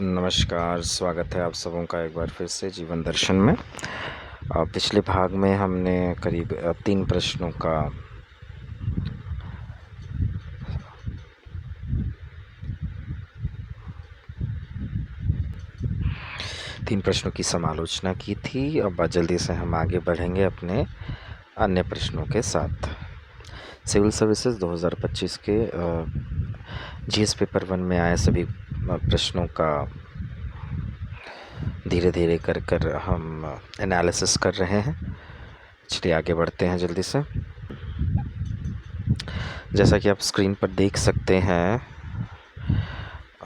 नमस्कार, स्वागत है आप सबों का एक बार फिर से जीवन दर्शन में। पिछले भाग में हमने करीब 3 प्रश्नों का की समालोचना की थी। अब जल्दी से हम आगे बढ़ेंगे अपने अन्य प्रश्नों के साथ। सिविल सर्विसेज 2025 के जीएस पेपर 1 में आए सभी प्रश्नों का धीरे धीरे कर हम एनालिसिस कर रहे हैं। चलिए आगे बढ़ते हैं जल्दी से। जैसा कि आप स्क्रीन पर देख सकते हैं,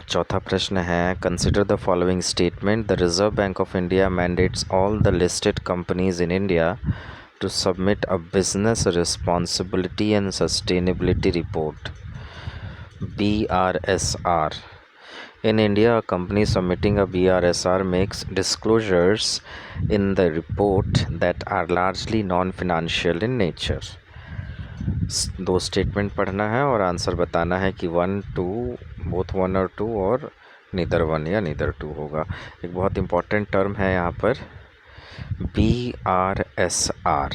चौथा प्रश्न है, consider the following statement. The Reserve Bank of India mandates all the listed companies in India to submit a business responsibility and sustainability report BRSR. In India, a company submitting a BRSR makes disclosures in the report that are largely non-financial in nature. 2 statement पढ़ना है और answer बताना है कि 1, 2, both 1 और 2 और neither 1 या neither 2 होगा। एक बहुत इम्पॉर्टेंट टर्म है यहाँ पर BRSR।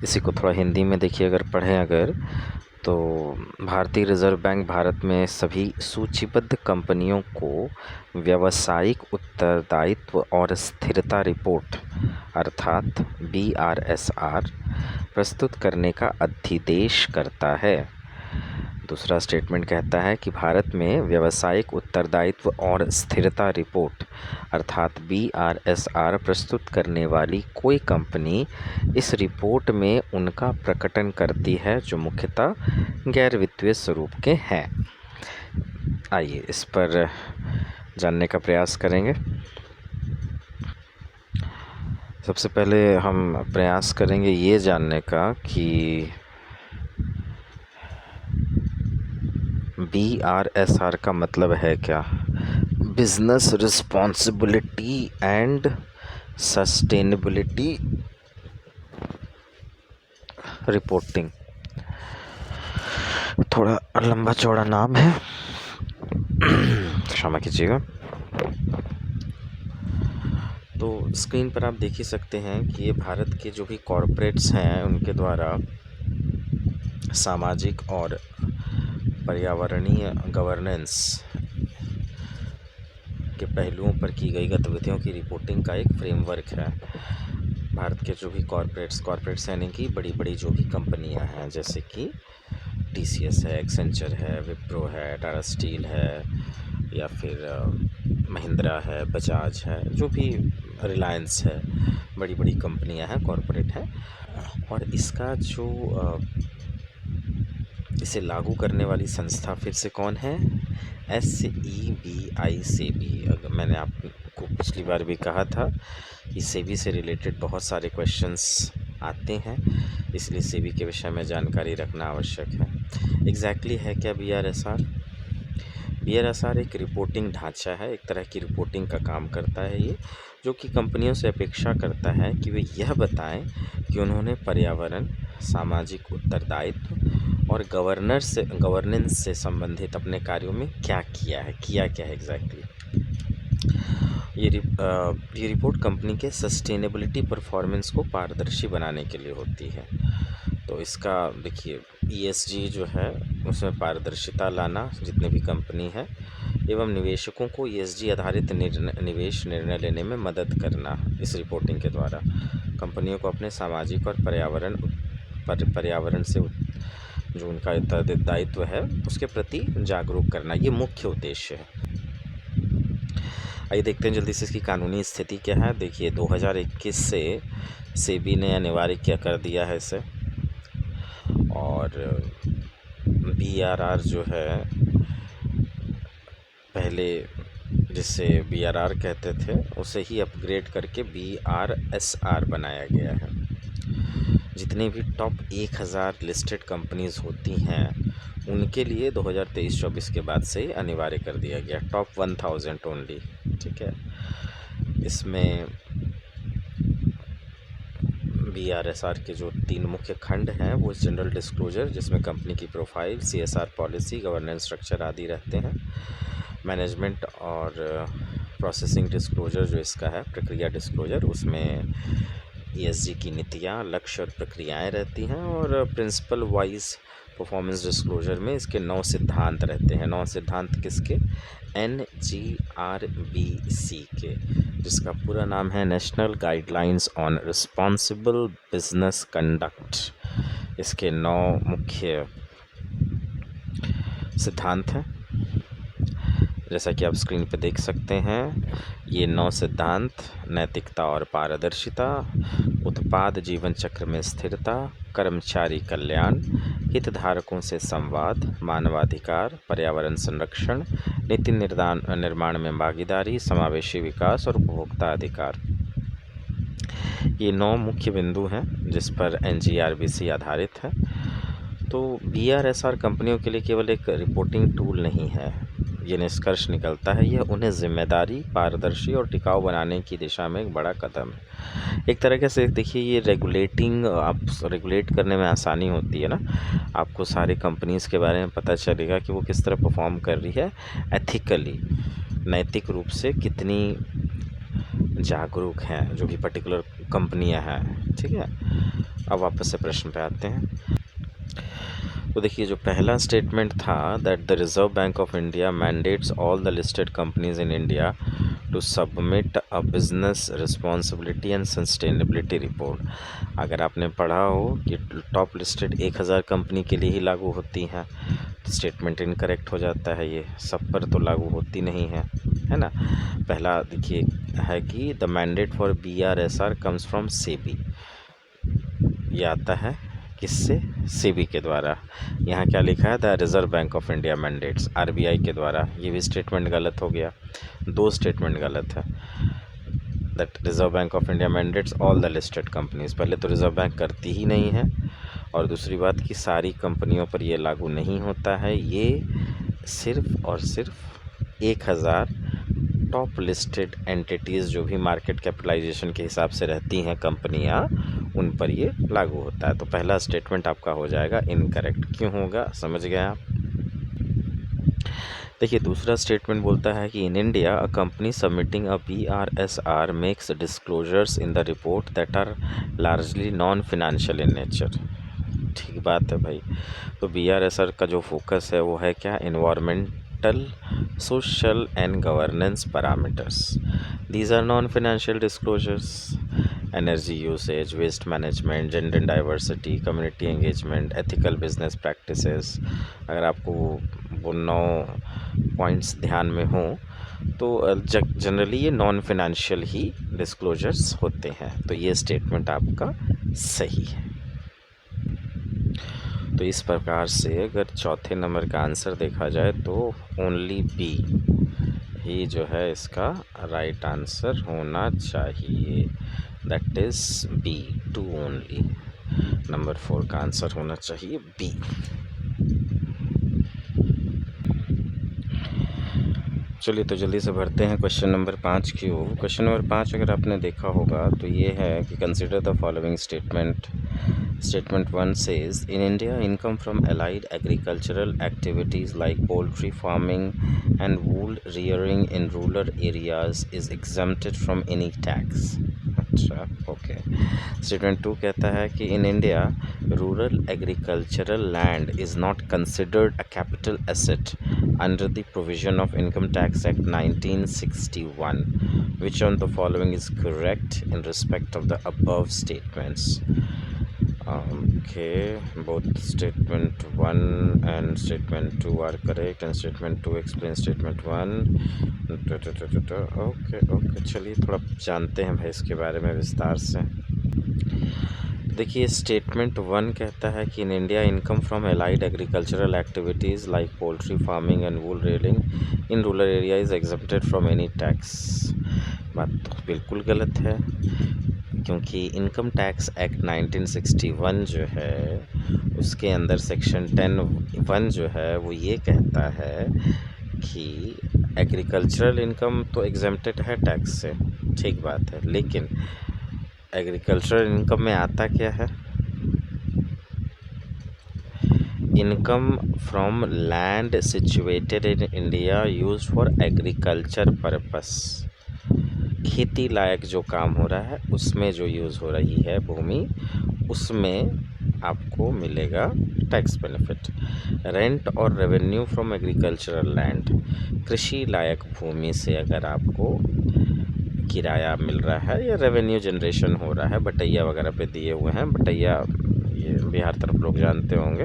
इसी को थोड़ा हिंदी में देखिए, अगर पढ़ें तो भारतीय रिजर्व बैंक भारत में सभी सूचीबद्ध कंपनियों को व्यावसायिक उत्तरदायित्व और स्थिरता रिपोर्ट अर्थात BRSR प्रस्तुत करने का अधिदेश करता है। दूसरा स्टेटमेंट कहता है कि भारत में व्यावसायिक उत्तरदायित्व और स्थिरता रिपोर्ट अर्थात BRSR प्रस्तुत करने वाली कोई कंपनी इस रिपोर्ट में उनका प्रकटन करती है जो मुख्यतः गैर वित्तीय स्वरूप के हैं। आइए इस पर जानने का प्रयास करेंगे। सबसे पहले हम प्रयास करेंगे ये जानने का कि BRSR का मतलब है क्या। Business responsibility and sustainability reporting. थोड़ा लंबा चौड़ा नाम है, क्षमा कीजिएगा। तो स्क्रीन पर आप देख ही सकते हैं कि ये भारत के जो भी कॉरपोरेट्स हैं उनके द्वारा सामाजिक और पर्यावरणीय गवर्नेंस के पहलुओं पर की गई गतिविधियों की रिपोर्टिंग का एक फ्रेमवर्क है। भारत के जो भी कॉरपोरेट्स यानी कि बड़ी बड़ी जो भी कंपनियां हैं, जैसे कि TCS है, एक्सेंचर है, विप्रो है, टाटा स्टील है, या फिर महिंद्रा है, बजाज है, जो भी रिलायंस है, बड़ी बड़ी कंपनियां हैं, कॉरपोरेट हैं। और इसका जो इसे लागू करने वाली संस्था फिर से कौन है? SEBI। सेबी। अगर मैंने आपको पिछली बार भी कहा था कि सेबी से रिलेटेड बहुत सारे क्वेश्चंस आते हैं, इसलिए सेबी के विषय में जानकारी रखना आवश्यक है। एग्जैक्टली है क्या BRSR? BRSR एक रिपोर्टिंग ढांचा है, एक तरह की रिपोर्टिंग का काम करता है ये, जो कि कंपनियों से अपेक्षा करता है कि वे यह बताएं कि उन्होंने पर्यावरण, सामाजिक उत्तरदायित्व और गवर्नेंस से संबंधित अपने कार्यों में क्या किया है एग्जैक्टली। ये रिपोर्ट कंपनी के सस्टेनेबिलिटी परफॉर्मेंस को पारदर्शी बनाने के लिए होती है। तो इसका देखिए ESG जो है उसमें पारदर्शिता लाना, जितने भी कंपनी है, एवं निवेशकों को ESG आधारित निवेश निर्णय लेने में मदद करना। इस रिपोर्टिंग के द्वारा कंपनियों को अपने सामाजिक और पर्यावरण से जो उनका उत्तरदायित्व है उसके प्रति जागरूक करना, ये मुख्य उद्देश्य है। आइए देखते हैं जल्दी से इसकी कानूनी स्थिति क्या है। देखिए 2021 से सेबी ने अनिवार्य क्या कर दिया है इसे, और BRR जो है, पहले जिसे BRR कहते थे उसे ही अपग्रेड करके BRSR बनाया गया है। जितनी भी टॉप 1000 लिस्टेड कंपनीज़ होती हैं उनके लिए 2023-24 के बाद से अनिवार्य कर दिया गया, टॉप 1000 ओनली। ठीक है, इसमें BRSR के जो 3 मुख्य खंड हैं वो जनरल डिस्क्लोजर, जिसमें कंपनी की profile, CSR policy, governance structure आदि रहते हैं। मैनेजमेंट और प्रोसेसिंग डिस्क्लोजर जो इसका है, प्रक्रिया डिस्क्लोजर, उसमें ESG की नीतियाँ, लक्ष्य और प्रक्रियाएं रहती हैं। और प्रिंसिपल वाइज परफॉर्मेंस डिस्क्लोजर में इसके 9 सिद्धांत रहते हैं। 9 सिद्धांत किसके? NGRBC के, जिसका पूरा नाम है national guidelines on responsible business conduct. इसके 9 मुख्य सिद्धांत हैं, जैसा कि आप स्क्रीन पर देख सकते हैं। ये 9 सिद्धांत: नैतिकता और पारदर्शिता, उत्पाद जीवन चक्र में स्थिरता, कर्मचारी कल्याण, हितधारकों से संवाद, मानवाधिकार, पर्यावरण संरक्षण, नीति निर्माण में भागीदारी, समावेशी विकास और उपभोक्ता अधिकार। ये 9 मुख्य बिंदु हैं जिस पर NGRBC आधारित है। तो BRSR कंपनियों के लिए केवल एक रिपोर्टिंग टूल नहीं है, ये निष्कर्ष निकलता है, यह उन्हें जिम्मेदारी, पारदर्शी और टिकाऊ बनाने की दिशा में एक बड़ा कदम है। एक तरीके से देखिए, ये आप रेगुलेट करने में आसानी होती है ना, आपको सारी कंपनीज़ के बारे में पता चलेगा कि वो किस तरह परफॉर्म कर रही है, एथिकली, नैतिक रूप से कितनी जागरूक हैं जो भी पर्टिकुलर कंपनियां हैं। ठीक है, अब वापस से प्रश्न पे आते हैं। तो देखिए, जो पहला स्टेटमेंट था, that the Reserve Bank of India mandates all the listed companies in India to submit a business responsibility and sustainability report. अगर आपने पढ़ा हो कि टॉप लिस्टेड 1000 कंपनी के लिए ही लागू होती हैं, तो स्टेटमेंट इनकरेक्ट हो जाता है, ये सब पर तो लागू होती नहीं है ना। पहला देखिए है कि the mandate for BRSR comes from SEBI. ये आता है किससे? सेबी के द्वारा। यहाँ क्या लिखा है? The Reserve Bank of India mandates, RBI के द्वारा। ये भी स्टेटमेंट गलत हो गया, 2 स्टेटमेंट गलत है। That reserve Bank of India mandates all the listed companies, पहले तो रिजर्व बैंक करती ही नहीं है, और दूसरी बात कि सारी कंपनियों पर ये लागू नहीं होता है। ये सिर्फ और सिर्फ 1000 टॉप लिस्टेड एंटिटीज़ जो भी मार्केट कैपिटलाइजेशन के हिसाब से रहती हैं कंपनियां, उन पर ये लागू होता है। तो पहला स्टेटमेंट आपका हो जाएगा इनकरेक्ट। क्यों होगा, समझ गए आप? देखिए, दूसरा स्टेटमेंट बोलता है कि in India a company submitting a BRSR makes disclosures in the report that are largely non financial in nature. ठीक बात है भाई। तो BRSR का जो फोकस है वो है क्या? Environmental, social and governance parameters. These are non-financial disclosures: energy usage, waste management, gender diversity, community engagement, ethical business practices. अगर आपको वो 9 पॉइंट्स ध्यान में हो तो जनरली ये नॉन फिनेंशियल ही डिस्क्लोजर्स होते हैं। तो ये स्टेटमेंट आपका सही है। तो इस प्रकार से अगर चौथे नंबर का आंसर देखा जाए तो ओनली बी ही जो है इसका राइट आंसर होना चाहिए। That is B, 2 only. Number 4 का आंसर होना चाहिए बी। चलिए तो जल्दी से भरते हैं क्वेश्चन नंबर 5 की ओर। क्वेश्चन नंबर 5 अगर आपने देखा होगा तो ये है कि consider the following statement. Statement 1 says, in India, income from allied agricultural activities like poultry farming and wool rearing in rural areas is exempted from any tax. अच्छा, ओके। Statement 2 कहता है कि in India, rural agricultural land is not considered a capital asset under the provision of Income Tax Act 1961. Which one of the following is correct in respect of the above statements? Okay, both statement 1 and statement 2 are correct, and statement 2 explains statement 1. Okay, चलिए थोड़ा जानते हैं भाई इसके बारे में विस्तार से। देखिए, स्टेटमेंट 1 कहता है कि in India income from allied agricultural activities like poultry farming and wool rearing in rural area is exempted from any tax. बात तो बिल्कुल गलत है, क्योंकि इनकम टैक्स एक्ट 1961 जो है उसके अंदर सेक्शन 10(1) जो है वो ये कहता है कि एग्रीकल्चरल इनकम तो एग्जम्प्टेड है टैक्स से, ठीक बात है, लेकिन एग्रीकल्चरल इनकम में आता क्या है? Income from land situated in India used for agriculture purpose. खेती लायक जो काम हो रहा है उसमें जो यूज़ हो रही है भूमि, उसमें आपको मिलेगा टैक्स बेनिफिट। रेंट और रेवेन्यू फ्रॉम एग्रीकल्चरल लैंड, कृषि लायक भूमि से अगर आपको किराया मिल रहा है या रेवेन्यू जनरेशन हो रहा है, बटैया वगैरह पे दिए हुए हैं, बटैया ये बिहार तरफ लोग जानते होंगे,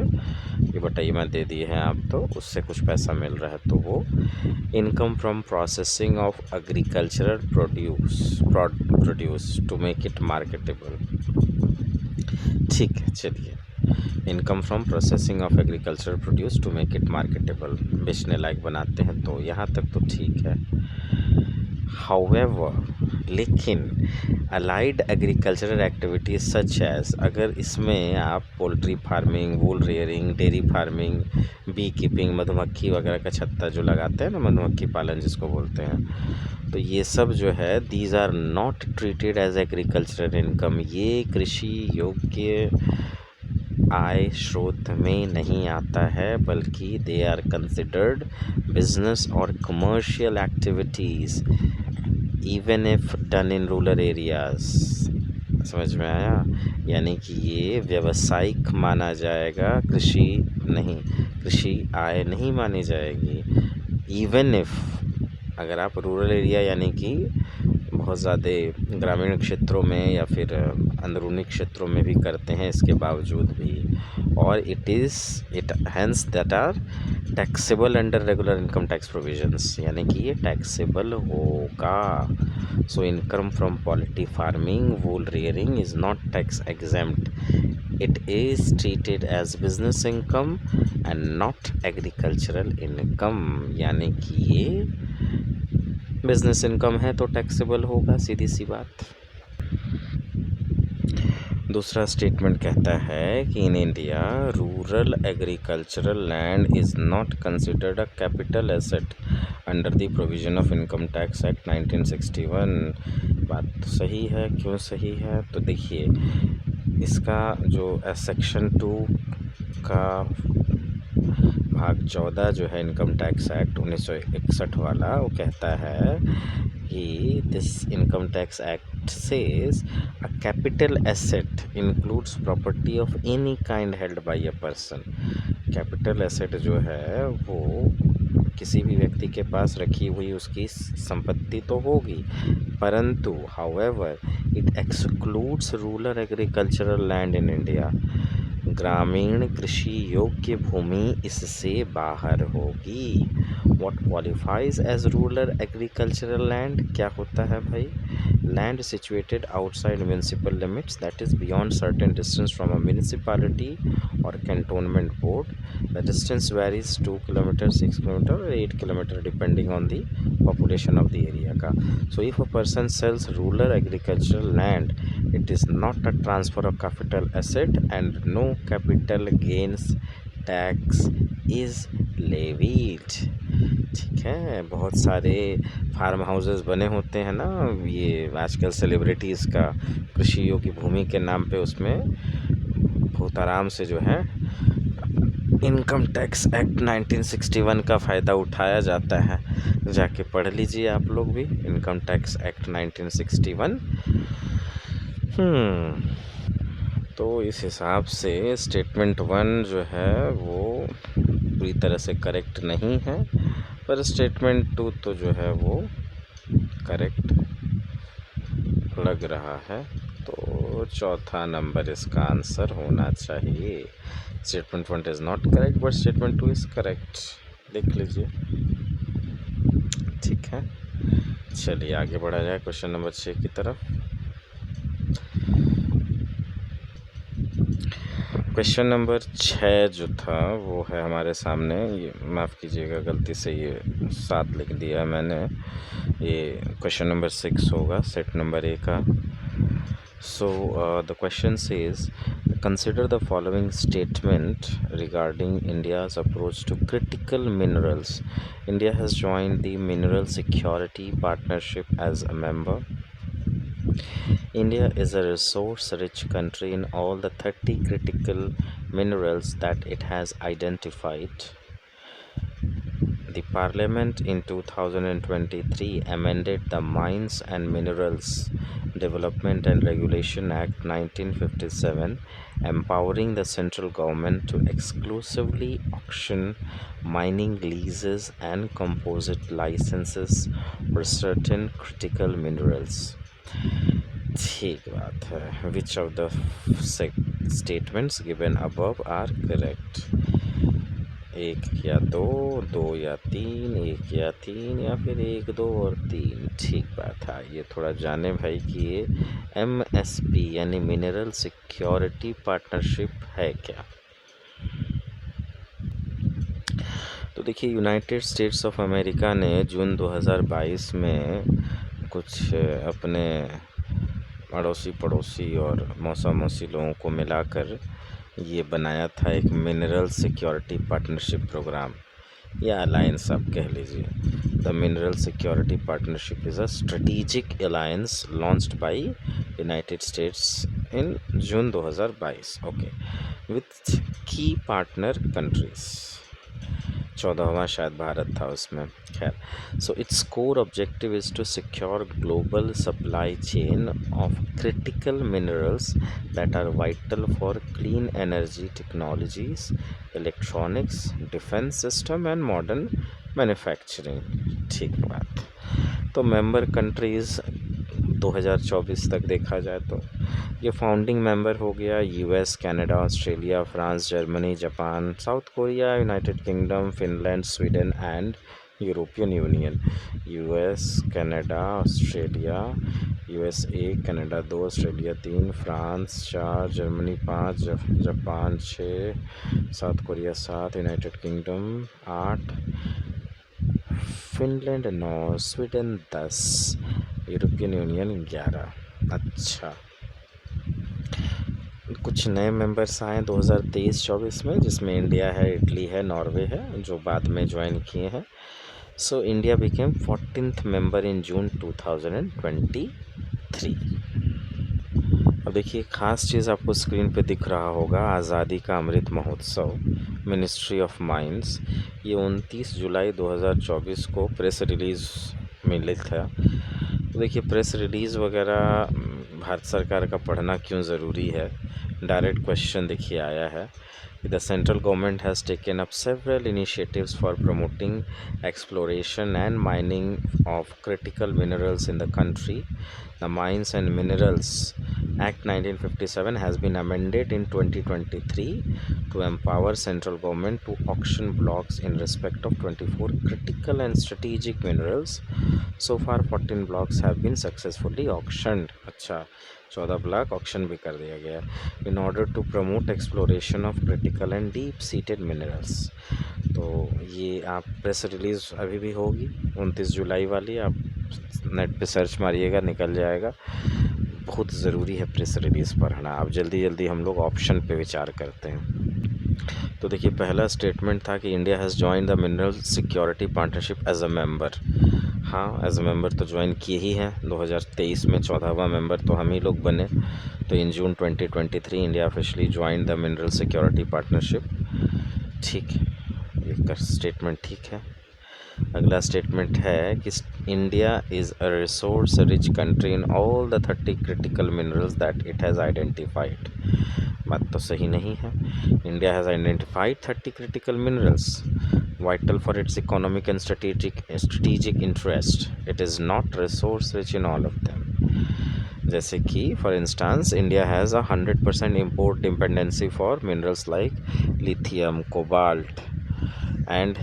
ये बटैया दे दिए हैं आप, तो उससे कुछ पैसा मिल रहा है, तो वो income from processing of agricultural produce to make it marketable. ठीक है, चलिए, income from processing of agricultural produce to make it marketable, बेचने लायक बनाते हैं, तो यहाँ तक तो ठीक है। हाउएवर, लेकिन allied agricultural activities such as, अगर इसमें आप poultry farming, wool rearing, dairy farming, bee keeping, मधुमक्खी वगैरह का छत्ता जो लगाते हैं ना, मधुमक्खी पालन जिसको बोलते हैं, तो ये सब जो है these are not treated as agricultural income, ये कृषि योग्य आय स्रोत में नहीं आता है, बल्कि दे आर कंसिडर्ड बिजनेस और commercial activities even if done in rural areas. समझ में आया? यानी कि ये व्यावसायिक माना जाएगा, कृषि नहीं, कृषि आय नहीं मानी जाएगी। इवन इफ, अगर आप रूरल एरिया यानी कि बहुत ज़्यादा ग्रामीण क्षेत्रों में या फिर अंदरूनी क्षेत्रों में भी करते हैं, इसके बावजूद भी, और it hence that are taxable under regular income tax provisions, यानी कि ये टैक्सेबल होगा। So income from poultry farming, wool rearing is not tax exempt, it is treated as business income and not agricultural income, यानी कि ये business income है तो taxable होगा, सीधी सी बात। दूसरा स्टेटमेंट कहता है कि in India rural agricultural land is not considered a capital asset under the provision of income tax act 1961। बात तो सही है, क्यों सही है? तो देखिए, इसका जो सेक्शन 2 का भाग 14 जो है इनकम टैक्स एक्ट 1961 वाला, वो कहता है कि this income tax act says a capital asset includes property of any kind held by a person. Capital asset जो है वो किसी भी व्यक्ति के पास रखी हुई उसकी संपत्ति तो होगी, परंतु however it excludes rural agricultural land in India, ग्रामीण कृषि योग्य भूमि इससे बाहर होगी। What qualifies as rural agricultural land, क्या होता है भाई? Land situated outside municipal limits, that is beyond certain distance from a municipality और cantonment board. The distance varies 2 kilometre, 6 kilometre और 8 kilometre depending on the population of the area का। So if a person sells rural agricultural land, it is not a transfer of capital asset and no capital gains tax is levied। ठीक है, बहुत सारे farm houses बने होते हैं ना, ये आजकल सेलिब्रिटीज़ का कृषि योग्य भूमि के नाम पे, उसमें बहुत आराम से जो है इनकम टैक्स एक्ट 1961 का फ़ायदा उठाया जाता है। जाके पढ़ लीजिए आप लोग भी, इनकम टैक्स एक्ट 1961। तो इस हिसाब से स्टेटमेंट 1 जो है वो पूरी तरह से करेक्ट नहीं है, पर स्टेटमेंट 2 तो जो है वो करेक्ट लग रहा है, तो चौथा नंबर इसका आंसर होना चाहिए। Statement 1 is not correct but statement 2 is correct, देख लीजिए। ठीक है, चलिए आगे बढ़ा जाए क्वेश्चन नंबर 6 की तरफ। क्वेश्चन नंबर 6 जो था वो है हमारे सामने, ये माफ़ कीजिएगा गलती से ये 7 लिख दिया मैंने, ये क्वेश्चन नंबर 6 होगा सेट नंबर A का। So the question says, consider the following statement regarding India's approach to critical minerals. India has joined the Mineral Security Partnership as a member. India is a resource-rich country in all the 30 critical minerals that it has identified. The Parliament in 2023 amended the Mines and Minerals Development and Regulation Act 1957, empowering the central government to exclusively auction mining leases and composite licenses for certain critical minerals. ठीक बात है. Which of the statements given above are correct? एक या दो, दो या तीन, एक या तीन, या फिर एक, दो और तीन. ठीक बात है. ये थोड़ा जाने भाई कि ये MSP यानी मिनरल सिक्योरिटी पार्टनरशिप है क्या. तो देखिए, यूनाइटेड स्टेट्स ऑफ अमेरिका ने जून 2022 में कुछ अपने अड़ोसी पड़ोसी और मौसा मौसी लोगों को मिलाकर ये बनाया था एक मिनरल सिक्योरिटी पार्टनरशिप प्रोग्राम या अलायंस आप कह लीजिए. The mineral security partnership is a strategic alliance launched by United States in June 2022. Okay, with key partner countries. 14वां शायद भारत था उसमें. खैर, so its core objective is to secure global supply chain of critical minerals that are vital for clean energy technologies, electronics, defence system and modern manufacturing. ठीक बात. तो member countries 2024 तक देखा जाए तो ये फाउंडिंग मेंबर हो गया US, Canada, Australia, France, Germany, Japan, south Korea, United kingdom, Finland, Sweden and European union. US, Canada, Australia, USA, Canada 2, Australia 3, France 4, Germany 5, Japan 6, south Korea 7, United kingdom 8, Finland 9, Sweden 10, European union 11. अच्छा, कुछ नए members आए 2023-24 में, जिसमें India है, Italy है, Norway है, जो बाद में ज्वाइन किए हैं. So India became 14th member in June 2023. अब देखिए, ख़ास चीज़ आपको स्क्रीन पे दिख रहा होगा, आज़ादी का Amrit Mahotsav, ministry of mines. ये 29 जुलाई 2024 को प्रेस रिलीज़ मिला था. तो देखिए, प्रेस रिलीज़ वगैरह भारत सरकार का पढ़ना क्यों ज़रूरी है. डायरेक्ट क्वेश्चन देखिए आया है. The central government has taken up several initiatives for promoting exploration and mining of critical minerals in the country. The Mines and Minerals Act 1957 has been amended in 2023 to empower central government to auction blocks in respect of 24 critical and strategic minerals. So far 14 blocks have been successfully auctioned. अच्छा, 14 block auction भी कर दिया गया. In order to promote exploration of critical and deep seated minerals. तो ये आप press release अभी भी होगी 29 जुलाई वाली, आप नेट पे सर्च मारिएगा, निकल जाएगा. बहुत ज़रूरी है प्रेस रिलीज़ पढ़ना. अब जल्दी जल्दी हम लोग ऑप्शन पे विचार करते हैं. तो देखिए, पहला स्टेटमेंट था कि India has join the mineral security partnership as a member. हाँ, एज अ मेंबर तो ज्वाइन किए ही हैं. 2023 में 14वां मेंबर तो हम ही लोग बने. तो इन June 2023 India officially join the mineral security partnership. ठीक, ये स्टेटमेंट ठीक है. अगला स्टेटमेंट है कि India is a resource rich country in all the 30 critical minerals that it has identified. बात तो सही नहीं है. India has identified 30 critical minerals vital for its economic and strategic interest. It is not resource rich in all of them. जैसे कि for instance India has 100% import dependency for minerals like lithium, cobalt and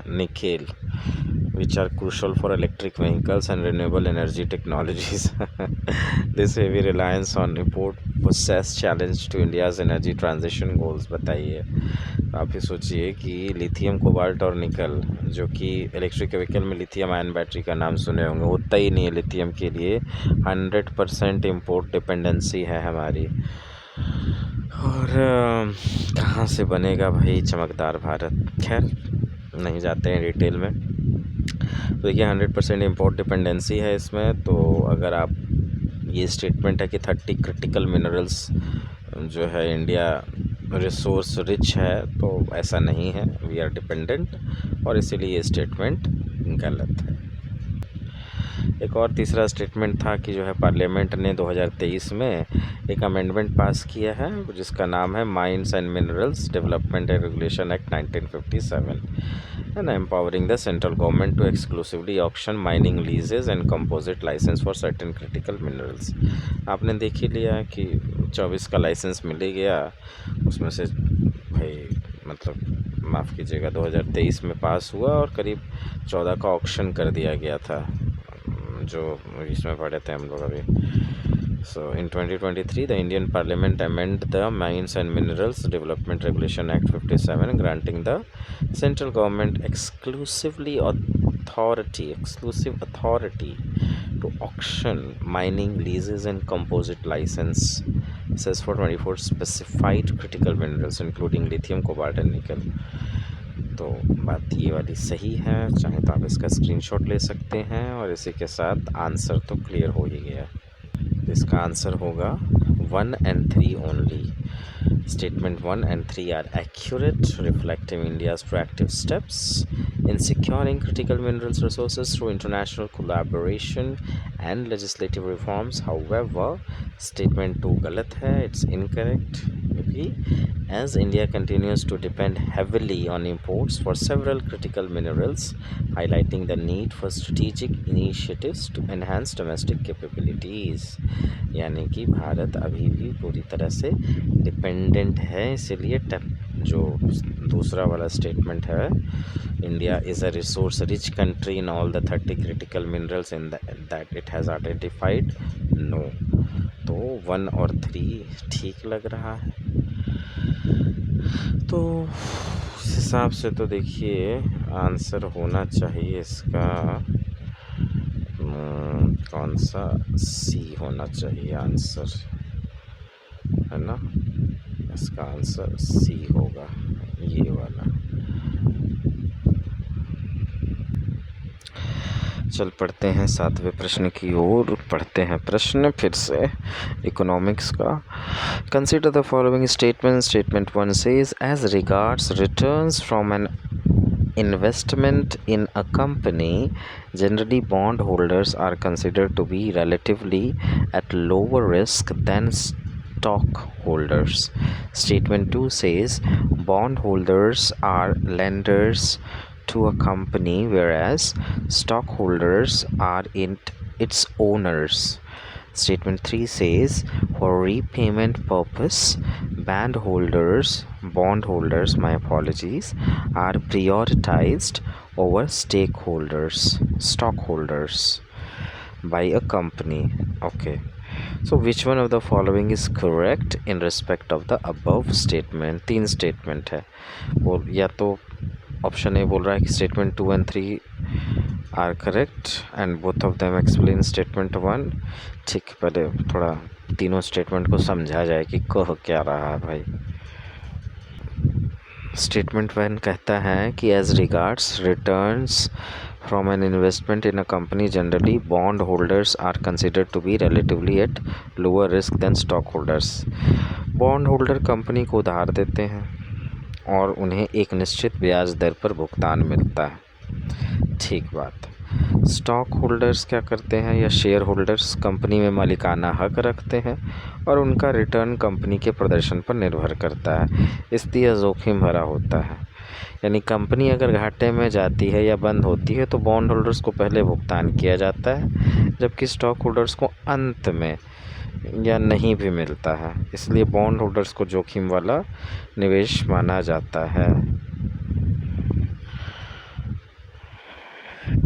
nickel, which are crucial for electric vehicles and renewable energy technologies. This heavy reliance on import poses challenge to India's energy transition goals. बताइए, आप ही सोचिए कि lithium, cobalt और निकल, जो कि electric vehicle में lithium ion battery का नाम सुने होंगे, उतना ही नहीं है लिथियम के लिए. 100% इम्पोर्ट डिपेंडेंसी है हमारी. और कहाँ से बनेगा भाई चमकदार भारत. खैर, नहीं जाते हैं डिटेल में. तो देखिए, 100% इम्पोर्ट डिपेंडेंसी है इसमें. तो अगर आप ये स्टेटमेंट है कि 30 क्रिटिकल मिनरल्स जो है इंडिया रिसोर्स रिच है, तो ऐसा नहीं है, वी आर डिपेंडेंट, और इसीलिए ये स्टेटमेंट गलत है। एक और तीसरा स्टेटमेंट था कि जो है पार्लियामेंट ने 2023 में एक अमेंडमेंट पास किया है जिसका नाम है mines and minerals development and regulation act 1957 and empowering the central government to exclusively auction mining leases and composite licence for certain critical minerals. आपने देख ही लिया कि 24 का लाइसेंस मिल ही गया, उसमें से भाई मतलब माफ़ कीजिएगा 2023 में पास हुआ और करीब 14 का ऑक्शन कर दिया गया था, जो इसमें पढ़े थे हम लोग अभी। So in 2023 the Indian Parliament amended the Mines and Minerals Development Regulation Act 57, granting the central government exclusive authority to auction mining leases and composite licenses for 24 specified critical minerals including lithium, cobalt and nickel। तो बात ये वाली सही है, चाहे तो आप इसका स्क्रीनशॉट ले सकते हैं, और इसी के साथ आंसर तो क्लियर हो ही गया। इसका आंसर होगा 1 and 3 only. Statement 1 and 3 are accurate, reflecting India's proactive steps in securing critical minerals resources through international collaboration and legislative reforms. However, Statement 2 गलत है, it's incorrect, क्योंकि as India continues to depend heavily on imports for several critical minerals, highlighting the need for strategic initiatives to enhance domestic capabilities। यानी कि भारत अभी भी पूरी तरह से डिपेंडेंट है, इसीलिए जो दूसरा वाला स्टेटमेंट है, India is a resource rich country in all the 30 critical minerals in that it has identified, no. तो 1 और 3 ठीक लग रहा है। तो उस हिसाब से तो देखिए आंसर होना चाहिए इसका कौन सा, सी होना चाहिए आंसर, है ना। इसका आंसर सी होगा, ये वाला। चल पढ़ते हैं 7वें प्रश्न की ओर। पढ़ते हैं प्रश्न फिर से इकोनॉमिक्स का। Consider the following statement. Statement 1 says as regards returns from an investment in a company, generally bondholders are considered to be relatively at lower risk than stockholders. Statement 2 says bondholders are lenders to a company whereas stockholders are its owners. Statement 3 says for repayment purpose bondholders are prioritized over stockholders by a company. Okay, so which one of the following is correct in respect of the above statement? 3 statement है, वो या तो option A बोल रहा है कि statement 2 and 3 are correct and both of them explain statement 1। ठीक, पहले थोड़ा तीनों स्टेटमेंट को समझा जाए कि कह क्या रहा है भाई। स्टेटमेंट 1 कहता है कि as regards returns from an investment in a company generally bond holders are considered to be relatively at lower risk than stock holders. Bond holder company को उधार देते हैं और उन्हें एक निश्चित ब्याज दर पर भुगतान मिलता है, ठीक बात। स्टॉक होल्डर्स क्या करते हैं, या शेयर होल्डर्स कंपनी में मालिकाना हक रखते हैं और उनका रिटर्न कंपनी के प्रदर्शन पर निर्भर करता है, इसलिए जोखिम भरा होता है। यानी कंपनी अगर घाटे में जाती है या बंद होती है तो बॉन्ड होल्डर्स को पहले भुगतान किया जाता है, जबकि स्टॉक होल्डर्स को अंत में या नहीं भी मिलता है, इसलिए बॉन्ड होल्डर्स को जोखिम वाला निवेश माना जाता है,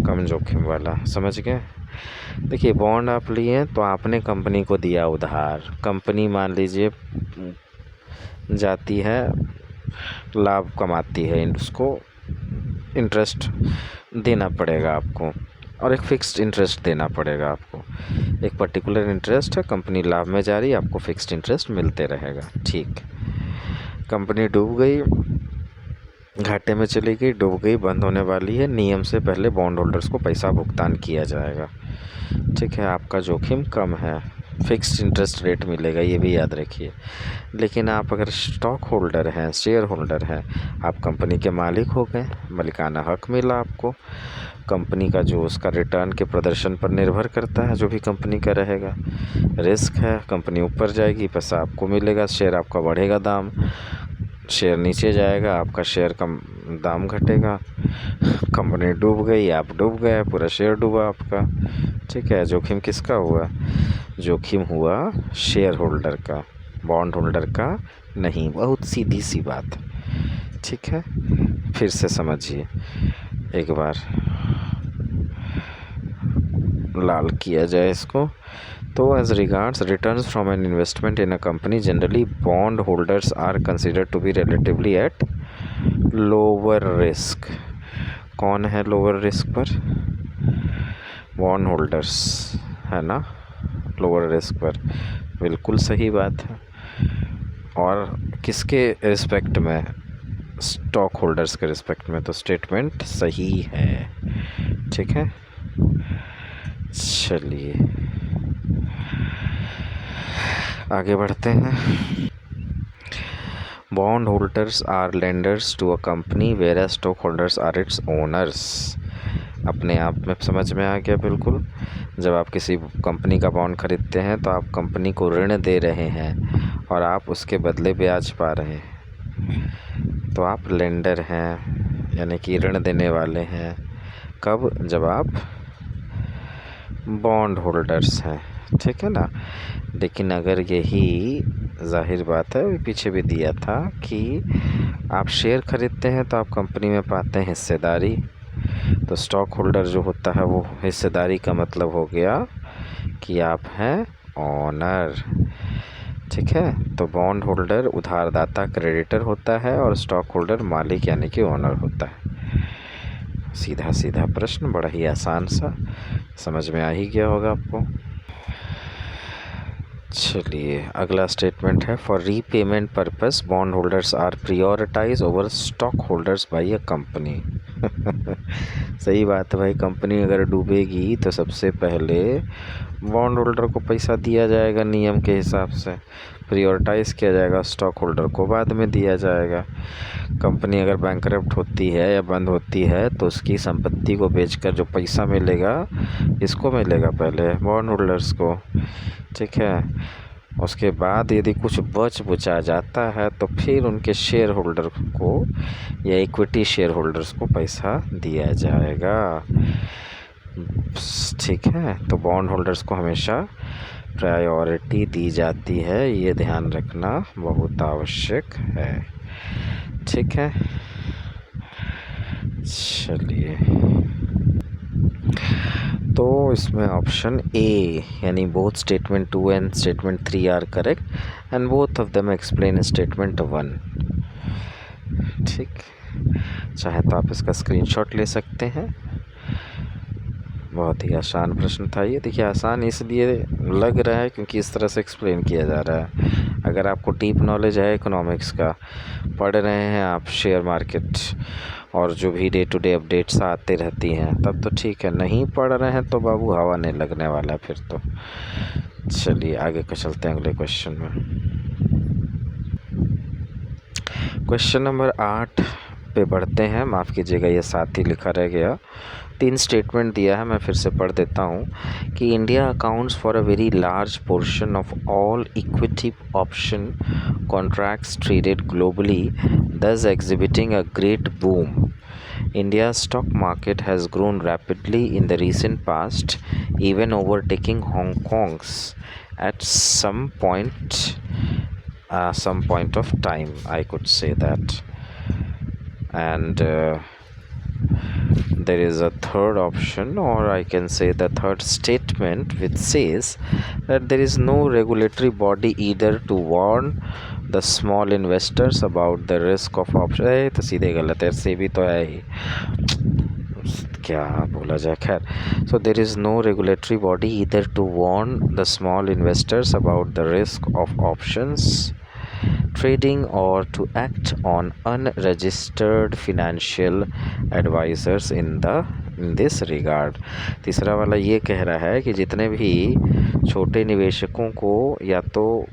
कम जोखिम वाला। समझ गए? देखिए बॉन्ड आप लिए तो आपने कंपनी को दिया उधार, कंपनी मान लीजिए जाती है लाभ कमाती है, उसको इंटरेस्ट देना पड़ेगा आपको और एक फ़िक्स्ड इंटरेस्ट देना पड़ेगा आपको। एक पर्टिकुलर इंटरेस्ट है, कंपनी लाभ में जा रही है, आपको फ़िक्स्ड इंटरेस्ट मिलते रहेगा। ठीक, कंपनी डूब गई, घाटे में चली गई, डूब गई, बंद होने वाली है, नियम से पहले बॉन्ड होल्डर्स को पैसा भुगतान किया जाएगा। ठीक है, आपका जोखिम कम है, फिक्स्ड इंटरेस्ट रेट मिलेगा, ये भी याद रखिए। लेकिन आप अगर स्टॉक होल्डर हैं, शेयर होल्डर हैं, आप कंपनी के मालिक हो गए, मालिकाना हक मिला आपको। कंपनी का जो उसका रिटर्न के प्रदर्शन पर निर्भर करता है, जो भी कंपनी का रहेगा। रिस्क है, कंपनी ऊपर जाएगी पैसा आपको मिलेगा, शेयर आपका बढ़ेगा दाम, शेयर नीचे जाएगा आपका शेयर कम दाम घटेगा। कंपनी डूब गई, आप डूब गए, पूरा शेयर डूबा आपका। ठीक है, जोखिम किसका हुआ? जोखिम हुआ शेयर होल्डर का, बॉन्ड होल्डर का नहीं। बहुत सीधी सी बात, ठीक है। फिर से समझिए एक बार, लाल किया जाए इसको। तो as regards returns from an investment in a company, generally bond holders are considered to be relatively at lower risk. कौन है लोअर रिस्क पर? बॉन्ड होल्डर्स, है ना, लोअर रिस्क पर। बिल्कुल सही बात है। और किसके रिस्पेक्ट में? स्टॉक होल्डर्स के रिस्पेक्ट में। तो स्टेटमेंट सही है, ठीक है। चलिए आगे बढ़ते हैं। Bond holders are lenders to a company whereas stock holders are its owners. अपने आप में समझ में आ गया बिल्कुल। जब आप किसी कंपनी का बॉन्ड खरीदते हैं तो आप कंपनी को ऋण दे रहे हैं और आप उसके बदले ब्याज पा रहे हैं, तो आप लेंडर हैं, यानी कि ऋण देने वाले हैं। कब? जब आप बॉन्ड होल्डर्स हैं, ठीक है ना। लेकिन अगर यही, जाहिर बात है पीछे भी दिया था कि आप शेयर खरीदते हैं तो आप कंपनी में पाते हैं हिस्सेदारी। तो स्टॉक होल्डर जो होता है वो हिस्सेदारी का मतलब हो गया कि आप हैं ऑनर, ठीक है। तो बॉन्ड होल्डर उधारदाता क्रेडिटर होता है और स्टॉक होल्डर मालिक यानी कि ओनर होता है। सीधा सीधा प्रश्न, बड़ा ही आसान सा, समझ में आ ही गया होगा आपको। चलिए अगला स्टेटमेंट है, for repayment purpose bond holders are prioritize over stock holders by a company. सही बात है भाई, कंपनी अगर डूबेगी तो सबसे पहले बॉन्ड होल्डर को पैसा दिया जाएगा नियम के हिसाब से, प्रियोरिटाइज़ किया जाएगा, स्टॉक होल्डर को बाद में दिया जाएगा। कंपनी अगर बैंकरप्ट होती है या बंद होती है तो उसकी संपत्ति को बेचकर जो पैसा मिलेगा इसको मिलेगा, पहले बॉन्ड होल्डर्स को, ठीक है। उसके बाद यदि कुछ बचा जाता है तो फिर उनके शेयर होल्डर को या इक्विटी शेयर होल्डर्स को पैसा दिया जाएगा, ठीक है। तो बॉन्ड होल्डर्स को हमेशा प्रायोरिटी दी जाती है, ये ध्यान रखना बहुत आवश्यक है, ठीक है। चलिए तो इसमें ऑप्शन ए यानी both statement 2 and statement 3 are correct and both of them explain statement 1, ठीक। चाहे तो आप इसका स्क्रीनशॉट ले सकते हैं। बहुत ही आसान प्रश्न था ये। देखिए आसान इसलिए लग रहा है क्योंकि इस तरह से एक्सप्लेन किया जा रहा है। अगर आपको डीप नॉलेज है इकोनॉमिक्स का, पढ़ रहे हैं आप शेयर मार्केट और जो भी डे टू डे अपडेट्स आते रहती हैं, तब तो ठीक है। नहीं पढ़ रहे हैं तो बाबू हवा नहीं लगने वाला है फिर तो। चलिए आगे का चलते हैं अगले क्वेश्चन में। क्वेश्चन नंबर 8 पे बढ़ते हैं। माफ़ कीजिएगा ये 7 ही लिखा रह गया। 3 स्टेटमेंट दिया है, मैं फिर से पढ़ देता हूँ कि India accounts for a very large portion of all equity option contracts traded globally, thus exhibiting a great boom. India's stock market has grown rapidly in the recent past, even overtaking Hong Kong's at some point of time, I could say that. And there is a third option, or I can say the third statement, which says that there is no regulatory body either to warn the small investors about the risk of option। तो सीधे गलत है, से भी तो है ही, क्या बोला जाए, खैर। So there is no regulatory body either to warn the small investors about the risk of options trading or to act on unregistered financial advisors in the in this regard. तीसरा वाला ये कह रहा है कि जितने भी छोटे निवेशकों को या तो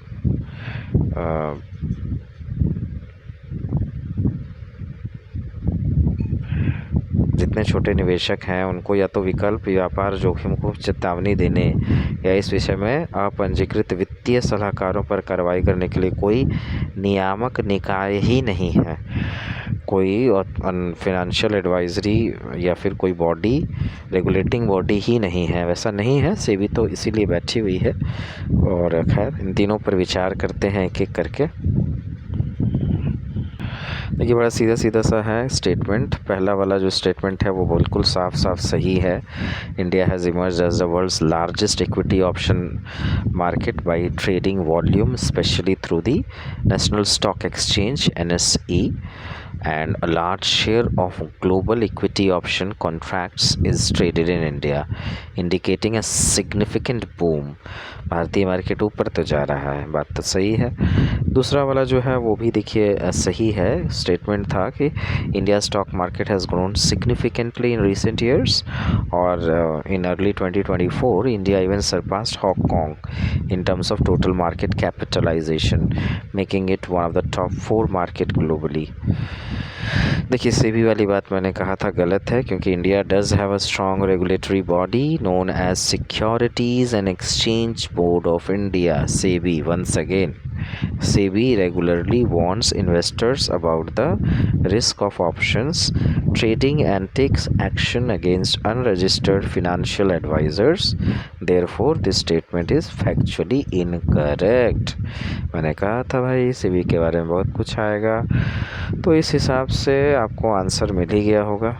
जितने छोटे निवेशक हैं उनको या तो विकल्प व्यापार जोखिम को चेतावनी देने या इस विषय में अपंजीकृत वित्तीय सलाहकारों पर कार्रवाई करने के लिए कोई नियामक निकाय ही नहीं है, कोई फाइनेंशियल एडवाइजरी या फिर कोई बॉडी, रेगुलेटिंग बॉडी ही नहीं है। वैसा नहीं है, सेबी तो इसीलिए बैठी हुई है। और खैर इन तीनों पर विचार करते हैं एक एक करके। देखिए बड़ा सीधा सीधा सा है स्टेटमेंट। पहला वाला जो स्टेटमेंट है वो बिल्कुल साफ साफ सही है। India has emerged as the world's largest equity option market by trading volume specially through the national stock exchange NSE, and a large share of global equity option contracts is traded in India, indicating a significant boom। भारतीय market ऊपर तो जा रहा है, बात तो सही है। दूसरा वाला जो है वो भी देखिए सही है। स्टेटमेंट था कि India stock market has grown significantly in recent years, और in early 2024 India even surpassed Hong Kong in terms of total market capitalisation, making it one of the top 4 market globally. देखिए सेबी वाली बात मैंने कहा था गलत है, क्योंकि India does have a strong regulatory body known as securities and exchange board of India, SEBI. Once again, SEBI regularly warns investors about the risk of options trading and takes action against unregistered financial advisors. Therefore, this statement is factually incorrect। मैंने कहा था भाई SEBI के बारे में बहुत कुछ आएगा, तो इस हिसाब से आपको आंसर मिल ही गया होगा।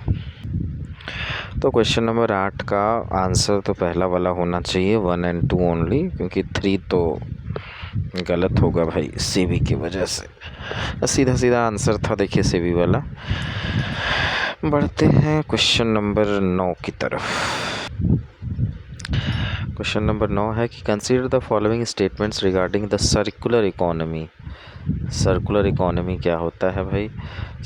तो क्वेश्चन नंबर 8 का आंसर तो पहला वाला होना चाहिए, 1 और 2 ओनली, क्योंकि 3 तो गलत होगा भाई सेबी की वजह से। सीधा सीधा आंसर था देखिए सेबी वाला। बढ़ते हैं क्वेश्चन नंबर 9 की तरफ। क्वेश्चन नंबर 9 है कि consider the following statements regarding the circular economy. Circular economy क्या होता है भाई?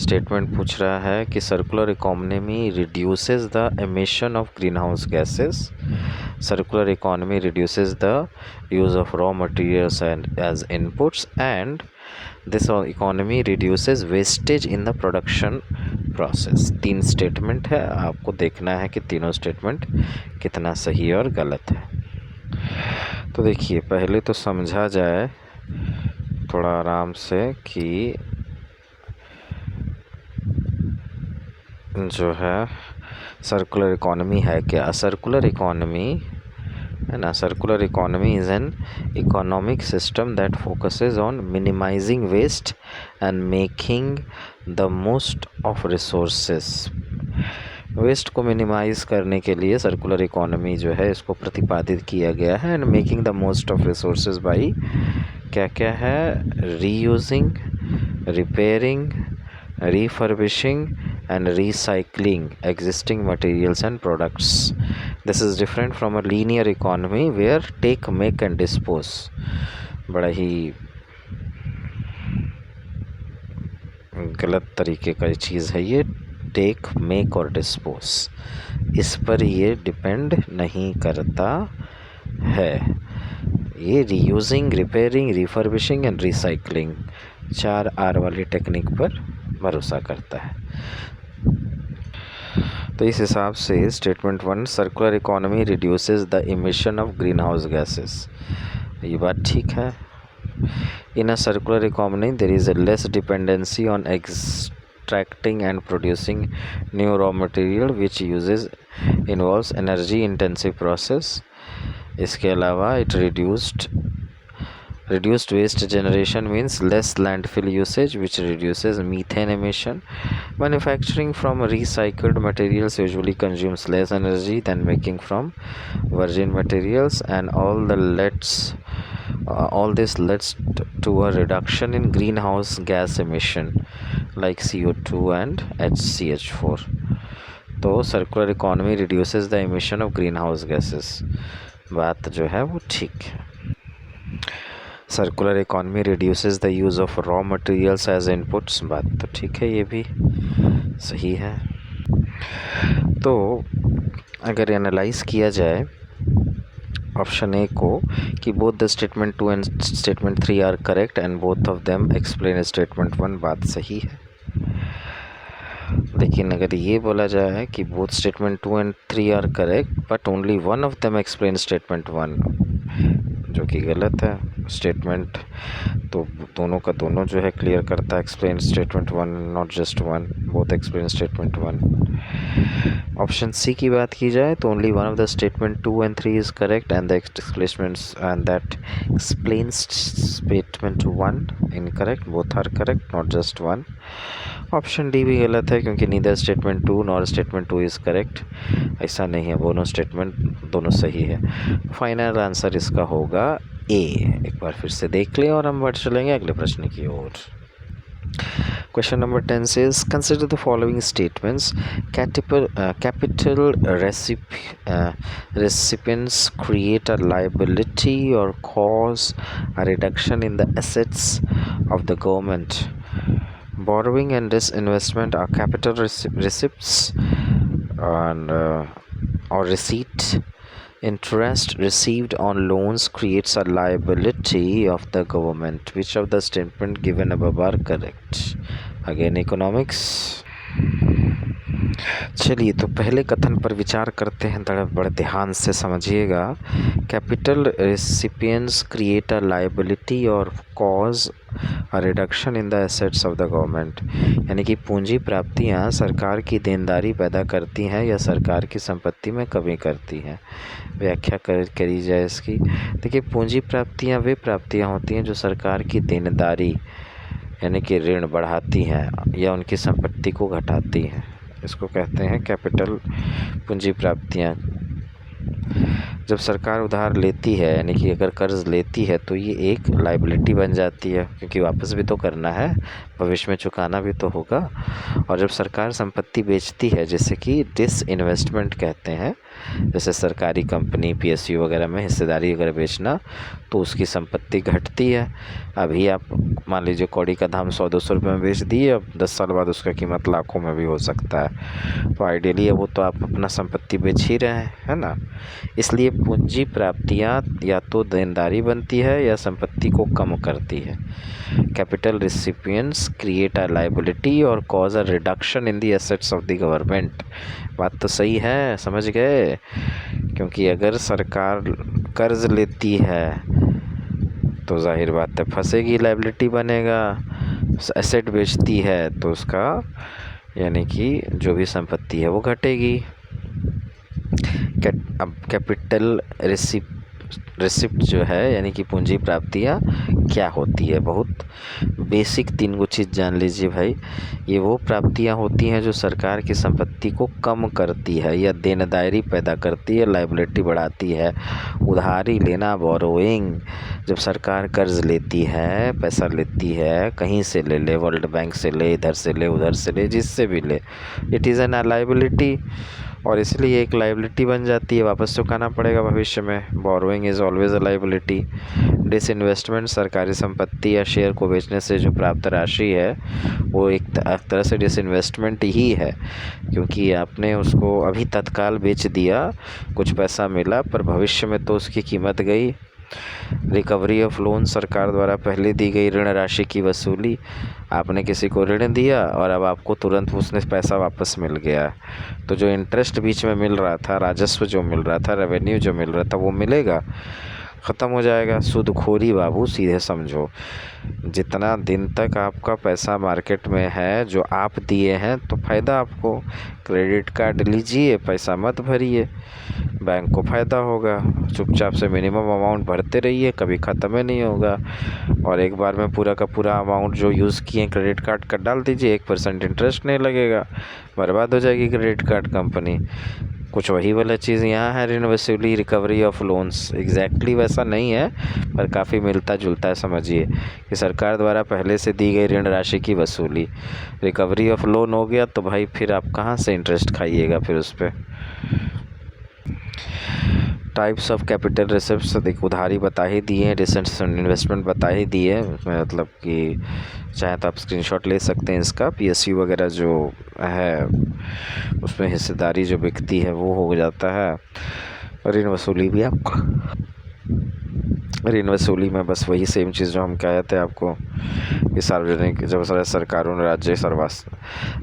स्टेटमेंट पूछ रहा है कि circular economy reduces the emission of green house gases, circular economy reduces the use of raw materials and as inputs, and this economy reduces wastage in the production process। 3 statement है, आपको देखना है कि तीनों स्टेटमेंट कितना सही और गलत है। तो देखिए पहले तो समझा जाए थोड़ा आराम से कि जो है सर्कुलर इकोनॉमी है क्या। सर्कुलर इकोनॉमी है ना, circular economy is an economic system that focuses on minimising waste and making the most of resources. Waste को मिनिमाइज़ करने के लिए सर्कुलर इकोनॉमी जो है इसको प्रतिपादित किया गया है, and making the most of resources by क्या क्या है, reusing, repairing, refurbishing and recycling existing materials and products। This is different from a linear economy where take, make and dispose। बड़ा ही गलत तरीके का चीज़ है ये, टेक, मेक और डिस्पोज। इस पर ये डिपेंड नहीं करता है। ये reusing, repairing, refurbishing and recycling 4R वाली टेक्निक पर भरोसा करता है। तो इस हिसाब से statement 1 circular economy reduces the emission of green house gases, ये बात ठीक है। In a circular economy there is a less dependency on extracting and producing new raw material which uses involves energy intensive process. इसके अलावा it reduced waste generation means less landfill usage which reduces methane emission। Manufacturing from recycled materials usually consumes less energy than making from virgin materials, and all this leads to a reduction in greenhouse gas emission like CO2 and HCH4। तो circular economy reduces the emission of greenhouse gases, बात जो है वो ठीक है। Circular economy reduces the use of raw materials as inputs, बात तो ठीक है, ये भी सही है। तो अगर एनालाइज किया जाए ऑप्शन ए को कि both the statement 2 and statement 3 are correct and both of them explain statement 1, बात सही है। लेकिन अगर ये बोला जाए कि both statement 2 and 3 are correct but only one of them explain statement 1, जो कि गलत है। स्टेटमेंट तो दोनों का दोनों जो है क्लियर करता है explain statement 1, not just one, both explain statement 1। Option C की बात की जाए तो only one of the statement 2 and 3 is correct and the explanations and that explains statement 1 incorrect, both are correct not just one. Option D भी गलत है क्योंकि neither statement 2 nor statement 2 is correct, ऐसा नहीं है, दोनों स्टेटमेंट दोनों सही है। फाइनल आंसर इसका होगा ए। एक बार फिर से देख लें और हम बढ़ चलेंगे अगले प्रश्न की ओर। Question number 10 says, consider the following statements. Capital recipients create a liability or cause a reduction in the assets of the government. Borrowing and disinvestment are capital receipts and or receipt. Interest received on loans creates a liability of the government. Which of the statement given above are correct? Again economics. चलिए तो पहले कथन पर विचार करते हैं, बड़े ध्यान से समझिएगा। Capital recipients create a liability और cause a reduction in the assets of the government, यानी कि पूंजी प्राप्तियां सरकार की देनदारी पैदा करती हैं या सरकार की संपत्ति में कमी करती हैं। व्याख्या करी जाए इसकी। देखिए, पूंजी प्राप्तियां वे प्राप्तियां होती हैं जो सरकार की देनदारी यानी कि ऋण बढ़ाती हैं या उनकी संपत्ति को घटाती हैं, इसको कहते हैं कैपिटल पूंजी प्राप्तियां। जब सरकार उधार लेती है यानी कि अगर कर्ज लेती है तो ये एक लायबिलिटी बन जाती है, क्योंकि वापस भी तो करना है, भविष्य में चुकाना भी तो होगा। और जब सरकार संपत्ति बेचती है, जैसे कि डिसइन्वेस्टमेंट कहते हैं, जैसे सरकारी कंपनी पीएसयू वगैरह में हिस्सेदारी अगर बेचना, तो उसकी संपत्ति घटती है। अभी आप मान लीजिए कौड़ी का दाम 100-200 रुपये में बेच दिए, अब 10 साल बाद उसका कीमत लाखों में भी हो सकता है। तो आइडियली वो तो आप अपना संपत्ति बेच ही रहे हैं, है ना। इसलिए पूंजी प्राप्तियां या तो देनदारी बनती है या संपत्ति को कम करती है। कैपिटल रिसिपिएंट्स क्रिएट अ लायबिलिटी और cause a reduction in the assets of the government. बात तो सही है, समझ गए। क्योंकि अगर सरकार कर्ज लेती है तो जाहिर बात है फंसेगी, लायबिलिटी बनेगा। एसेट बेचती है तो उसका यानी कि जो भी संपत्ति है वो घटेगी। अब कैपिटल रिसिप्ट जो है यानी कि पूंजी प्राप्तियाँ क्या होती है, बहुत बेसिक 3 गो चीज़ जान लीजिए भाई। ये वो प्राप्तियाँ होती हैं जो सरकार की संपत्ति को कम करती है या देनदारी पैदा करती है, लायबिलिटी बढ़ाती है। उधारी लेना, बोरोइंग, जब सरकार कर्ज लेती है, पैसा लेती है, कहीं से ले, वर्ल्ड बैंक से ले, इधर से ले, उधर से ले, जिससे भी ले, इट इज़ एन लायबिलिटी और इसलिए एक लायबिलिटी बन जाती है, वापस चुकाना पड़ेगा भविष्य में। Borrowing is always a liability. Disinvestment, सरकारी संपत्ति या शेयर को बेचने से जो प्राप्त राशि है वो एक तरह से डिसइन्वेस्टमेंट ही है, क्योंकि आपने उसको अभी तत्काल बेच दिया, कुछ पैसा मिला, पर भविष्य में तो उसकी कीमत गई। रिकवरी ऑफ लोन, सरकार द्वारा पहले दी गई ऋण राशि की वसूली। आपने किसी को ऋण दिया और अब आपको तुरंत उसने पैसा वापस मिल गया, तो जो इंटरेस्ट बीच में मिल रहा था, राजस्व जो मिल रहा था, रेवेन्यू जो मिल रहा था, वो मिलेगा, ख़त्म हो जाएगा। सूदखोरी बाबू, सीधे समझो। जितना दिन तक आपका पैसा मार्केट में है जो आप दिए हैं तो फ़ायदा आपको। क्रेडिट कार्ड लीजिए, पैसा मत भरिए, बैंक को फ़ायदा होगा। चुपचाप से मिनिमम अमाउंट भरते रहिए, कभी ख़त्म ही नहीं होगा। और एक बार में पूरा का पूरा अमाउंट जो यूज़ किए क्रेडिट कार्ड का डाल दीजिए, 1% इंटरेस्ट नहीं लगेगा, बर्बाद हो जाएगी क्रेडिट कार्ड कंपनी। कुछ वही वाला चीज़ यहाँ है, ऋण वसूली, रिकवरी ऑफ लोन्स। एग्जैक्टली वैसा नहीं है पर काफ़ी मिलता जुलता है। समझिए कि सरकार द्वारा पहले से दी गई ऋण राशि की वसूली। रिकवरी ऑफ लोन हो गया तो भाई फिर आप कहाँ से इंटरेस्ट खाइएगा फिर उस पर। टाइप्स ऑफ कैपिटल रिसिप्ट्स देख उधारी बता ही दिए, रिसेंट इन्वेस्टमेंट बता ही दिए, उसमें मतलब कि चाहे तो आप स्क्रीनशॉट ले सकते हैं इसका। पीएसयू वगैरह जो है उसमें हिस्सेदारी जो बिकती है वो हो जाता है। ऋण वसूली भी आपको, ऋण वसूली में बस वही सेम चीज़ जो हम कहे थे आपको कि सार्वजनिक जब सरकारों ने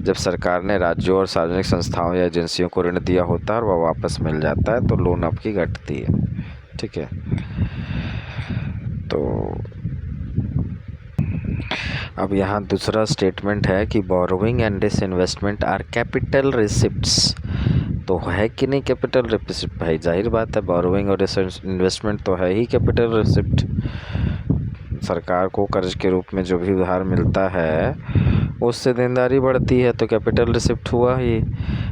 जब सरकार ने राज्यों और सार्वजनिक संस्थाओं या एजेंसियों को ऋण दिया होता है और वह वापस मिल जाता है तो लोन आपकी घटती है। ठीक है, तो अब यहाँ दूसरा स्टेटमेंट है कि borrowing and disinvestment are capital receipts. तो है कि नहीं कैपिटल रिसिप्ट? भाई जाहिर बात है, बोरोइंग और डिसइन्वेस्टमेंट तो है ही कैपिटल रिसिप्ट। सरकार को कर्ज के रूप में जो भी उधार मिलता है उससे देनदारी बढ़ती है तो कैपिटल रिसिप्ट हुआ ही।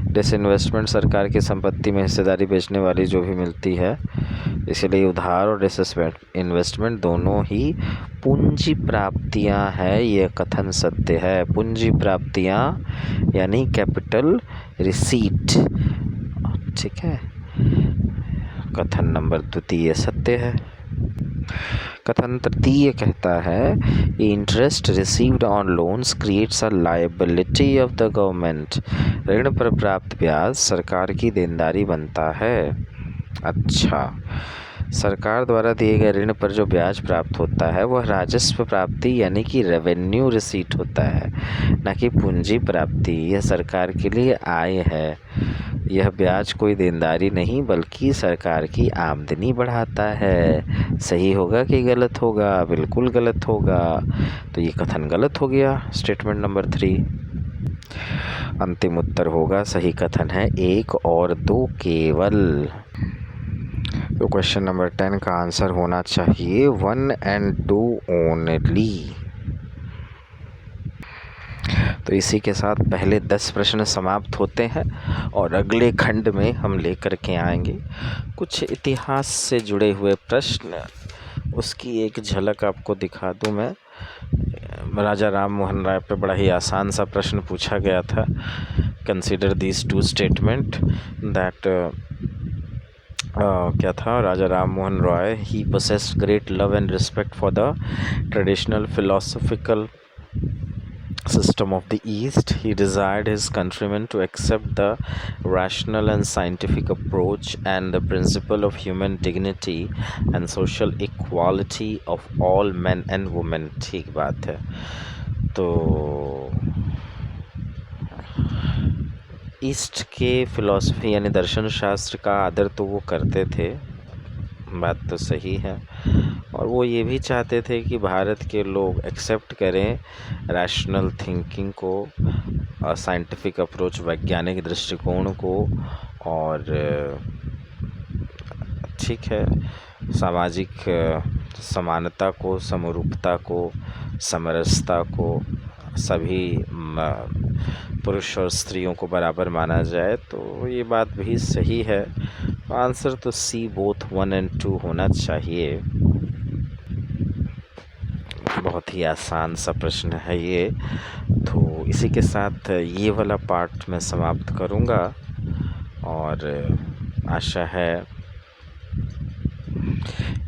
डिसइन्वेस्टमेंट सरकार की संपत्ति में हिस्सेदारी बेचने वाली जो भी मिलती है, इसलिए उधार और डिसइन्वेस्टमेंट दोनों ही पूंजी प्राप्तियां है। ये कथन सत्य है। पूंजी प्राप्तियां यानी कैपिटल रिसीट। ठीक है, कथन नंबर द्वितीय सत्य है। कथन तृतीय कहता है interest received on loans creates a liability of the government. ऋण पर प्राप्त ब्याज सरकार की देनदारी बनता है। अच्छा, सरकार द्वारा दिए गए ऋण पर जो ब्याज प्राप्त होता है वह राजस्व प्राप्ति यानी कि रेवेन्यू रिसीट होता है, न कि पूंजी प्राप्ति। यह सरकार के लिए आय है। यह ब्याज कोई देनदारी नहीं बल्कि सरकार की आमदनी बढ़ाता है। सही होगा कि गलत होगा? बिल्कुल गलत होगा। तो ये कथन गलत हो गया, स्टेटमेंट नंबर 3। अंतिम उत्तर होगा, सही कथन है 1 और 2 केवल। तो क्वेश्चन नंबर 10 का आंसर होना चाहिए 1 and 2 ओनली। तो इसी के साथ पहले 10 प्रश्न समाप्त होते हैं और अगले खंड में हम लेकर के आएंगे कुछ इतिहास से जुड़े हुए प्रश्न। उसकी एक झलक आपको दिखा दूं मैं। राजा राम मोहन राय पे बड़ा ही आसान सा प्रश्न पूछा गया था। कंसीडर दीज 2 स्टेटमेंट दैट क्या था, राजा राम मोहन रॉय ही possessed great love and respect for the traditional philosophical system of the East. He desired his countrymen to accept the rational and scientific approach and the principle of human dignity and social equality of all men and women. ठीक बात है। तो east के philosophy यानी दर्शन शास्त्र का आदर तो वो करते थे, बात तो सही है। और वो ये भी चाहते थे कि भारत के लोग एक्सेप्ट करें रैशनल थिंकिंग को, साइंटिफिक अप्रोच, वैज्ञानिक दृष्टिकोण को, और ठीक है सामाजिक समानता को, समरूपता को, समरसता को, सभी पुरुष और स्त्रियों को बराबर माना जाए। तो ये बात भी सही है। आंसर तो सी बोथ 1 and 2 होना चाहिए। बहुत ही आसान सा प्रश्न है ये। तो इसी के साथ ये वाला पार्ट मैं समाप्त करूँगा और आशा है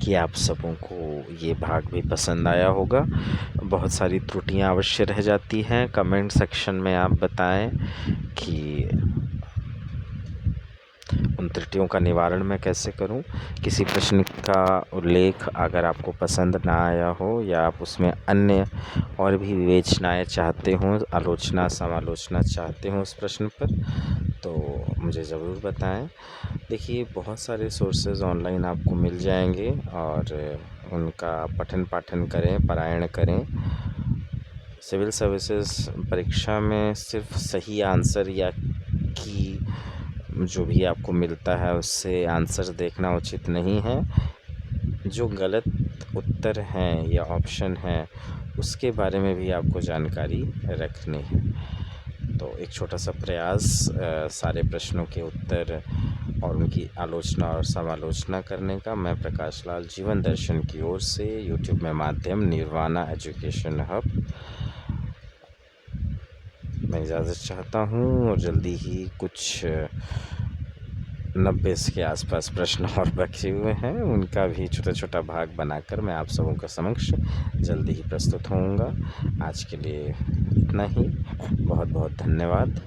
कि आप सबों को ये भाग भी पसंद आया होगा। बहुत सारी त्रुटियां अवश्य रह जाती हैं। कमेंट सेक्शन में आप बताएं कि उन त्रुटियों का निवारण मैं कैसे करूं। किसी प्रश्न का उल्लेख अगर आपको पसंद ना आया हो या आप उसमें अन्य और भी विवेचनाएं चाहते हों, आलोचना समालोचना चाहते हों उस प्रश्न पर, तो मुझे ज़रूर बताएं। देखिए बहुत सारे सोर्सेज ऑनलाइन आपको मिल जाएंगे और उनका पठन पाठन करें, पारायण करें। सिविल सर्विसेज परीक्षा में सिर्फ सही आंसर या की जो भी आपको मिलता है उससे आंसर देखना उचित नहीं है। जो गलत उत्तर हैं या ऑप्शन हैं उसके बारे में भी आपको जानकारी रखनी है। तो एक छोटा सा प्रयास सारे प्रश्नों के उत्तर और उनकी आलोचना और समालोचना करने का मैं प्रकाश लाल जीवन दर्शन की ओर से यूट्यूब में माध्यम निर्वाणा एजुकेशन हब मैं इजाज़त चाहता हूँ और जल्दी ही कुछ 90 के आसपास प्रश्न और बचे हुए हैं, उनका भी छोटा छोटा भाग बनाकर मैं आप सबों के समक्ष जल्दी ही प्रस्तुत होऊंगा। आज के लिए इतना ही। बहुत बहुत धन्यवाद।